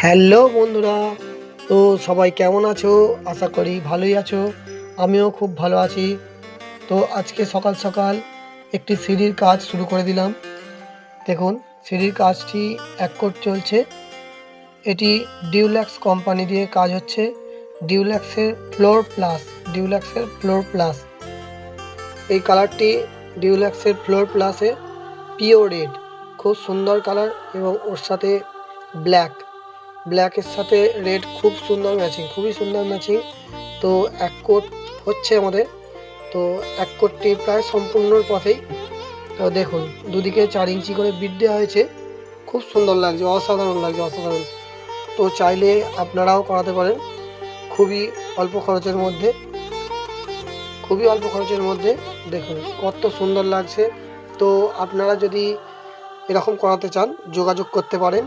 Hello বন্ধুরা, তো সবাই কেমন আছো? আশা করি ভালোই আছো। আমিও খুব ভালো আছি। তো আজকে সকাল সকাল একটি সিঁড়ির কাজ শুরু করে দিলাম। দেখুন, সিঁড়ির কাজটি ১ কোট চলছে। এটি ডিউলাক্স কোম্পানি দিয়ে কাজ হচ্ছে। ডিউলাক্সের ফ্লোর প্লাস, ডিউলাক্সের ফ্লোর প্লাস। এই কালারটি ডিউলাক্সের ফ্লোর প্লাসে পিওর রেড, খুব সুন্দর কালার এবং ওর সাথে ব্ল্যাক, ব্ল্যাকের সাথে রেড খুব সুন্দর ম্যাচিং, খুবই সুন্দর ম্যাচিং। তো ১ কোট হচ্ছে আমাদের। তো ১ কোটটি প্রায় সম্পূর্ণর পথেই। তো দেখুন, দুদিকে ৪ ইঞ্চি করে বিট দেওয়া হয়েছে। খুব সুন্দর লাগছে, অসাধারণ লাগছে, অসাধারণ। তো চাইলে আপনারাও করাতে পারেন খুবই অল্প খরচের মধ্যে, খুবই অল্প খরচের মধ্যে। দেখুন কত সুন্দর লাগছে। তো আপনারা যদি এরকম করাতে চান যোগাযোগ করতে পারেন